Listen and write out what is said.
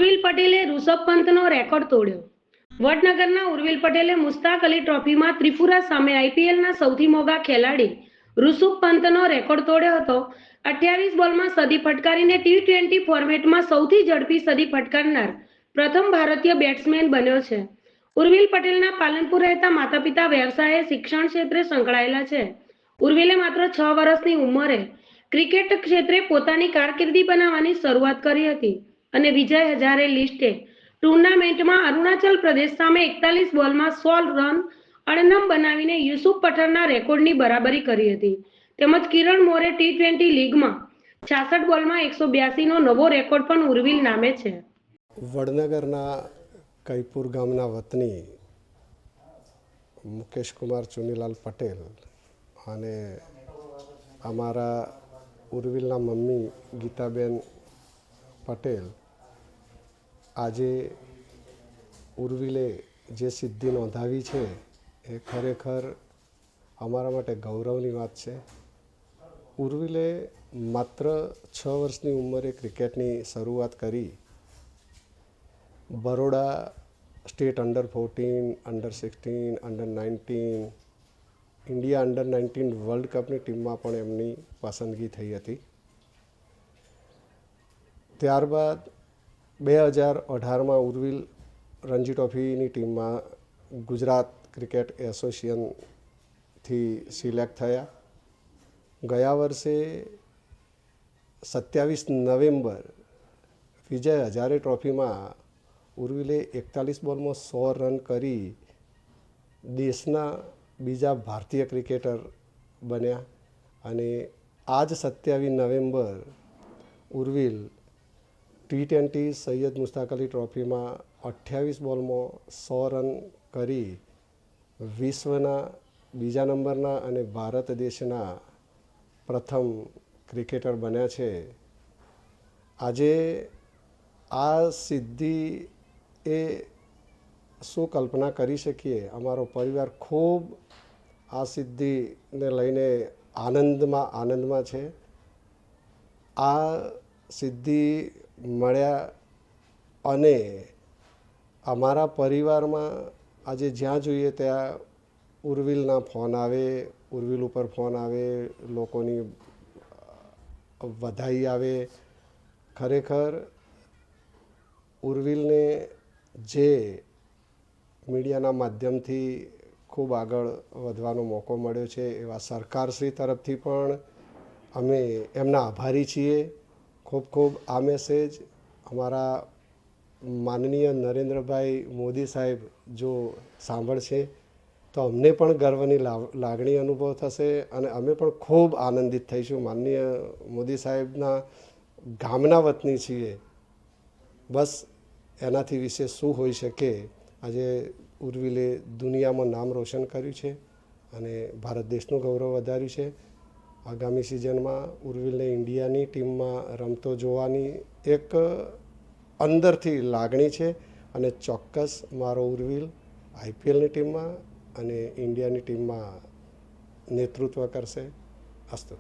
ઉર્વિલ પટેલે ઋષભ પંતનો રેકોર્ડ તોડ્યો. વડનગરના ઉર્વિલ પટેલે મુશ્તાક અલી ટ્રોફીમાં ત્રિપુરા સામે આઈપીએલના સૌથી મોંઘા ખેલાડી ઋષભ પંતનો રેકોર્ડ તોડ્યો હતો. 28 બોલમાં સદી ફટકારીને ટી20 ફોર્મેટમાં સૌથી ઝડપી સદી ફટકારનાર પ્રથમ ભારતીય બેટ્સમેન બન્યો છે. ઉર્વિલ પટેલના પાલનપુર રહેતા માતા પિતા વ્યવસાય શિક્ષણ ક્ષેત્રે સંકળાયેલા છે. ઉર્વિલે માત્ર 6 વર્ષની ઉંમરે ક્રિકેટ ક્ષેત્રે પોતાની કારકિર્દી બનાવવાની શરૂઆત કરી હતી અને વિજય હજારે લિસ્ટે ટુર્નામેન્ટમાં અરુણાચલ પ્રદેશ સામે 41 બોલમાં 16 રન અણનમ બનાવીને યુસુફ પઠાણના રેકોર્ડની બરાબરી કરી હતી. તેમજ કિરણ મોરે ટી20 લીગમાં 66 બોલમાં 182નો નવો રેકોર્ડ પણ ઉર્વિલ નામે છે. વડનગરના કૈપુર ગામના વતની મુકેશ કુમાર ચુનીલાલ પટેલ અને અમારા ઉર્વિલના મમ્મી ગીતાબેન પટેલ આજે ઉર્વિલે જે સિદ્ધિ નોંધાવી છે એ ખરેખર અમારા માટે ગૌરવની વાત છે. ઉર્વિલે માત્ર 6 વર્ષની ઉંમરે ક્રિકેટની શરૂઆત કરી. Baroda state under 14, under 16, under 19, India under 19 world કપની ટીમમાં પણ એમની પસંદગી થઈ હતી. ત્યારબાદ 2018માં ઉર્વિલ રણજી ટ્રોફીની ટીમમાં ગુજરાત ક્રિકેટ એસોસિએશનથી સિલેક્ટ થયા. ગયા વર્ષે 27 નવેમ્બર વિજય હજારે ટ્રોફીમાં ઉર્વિલે 41 બોલમાં 100 રન કરી દેશના બીજા ભારતીય ક્રિકેટર બન્યા. અને આજ 27 નવેમ્બર ઉર્વિલ ટી20 સૈયદ મુશ્તાક અલી ટ્રોફીમાં 28 બોલમાં 100 રન કરી વિશ્વના બીજા નંબરના અને ભારત દેશના પ્રથમ ક્રિકેટર બન્યા છે. આજે આ સિદ્ધિ એ શું કલ્પના કરી શકીએ. અમારો પરિવાર ખૂબ આ સિદ્ધિને લઈને આનંદમાં છે. આ સિદ્ધિ મળ્યા અને અમારા પરિવારમાં આજે જ્યાં જોઈએ ત્યાં ઉર્વિલના ફોન આવે, ઉર્વિલ ઉપર ફોન આવે, લોકોની વધાઈ આવે. ખરેખર ઉર્વિલને જે મીડિયાના માધ્યમથી ખૂબ આગળ વધવાનો મોકો મળ્યો છે એવા સરકારશ્રી તરફથી પણ અમે એમના આભારી છીએ. ખૂબ આ મેસેજ અમારા માનનીય નરેન્દ્રભાઈ મોદી સાહેબ જો સાંભળશે તો અમને પણ ગર્વની લાગણી અનુભવ થશે અને અમે પણ ખૂબ આનંદિત થઈશું. માનનીય મોદી સાહેબના ગામના વતની છીએ. બસ એનાથી વિશે શું હોઈ શકે. આજે ઉર્વિલે દુનિયામાં નામ રોશન કર્યું છે અને ભારત દેશનું ગૌરવ વધાર્યું છે. આગામી સિઝનમાં ઉર્વિલને ઇન્ડિયાની ટીમમાં રમતો જોવાની એક અંદરથી લાગણી છે અને ચોક્કસ મારો ઉર્વિલ આઈપીએલની ટીમમાં અને ઇન્ડિયાની ટીમમાં નેતૃત્વ કરશે. અસ્તુ.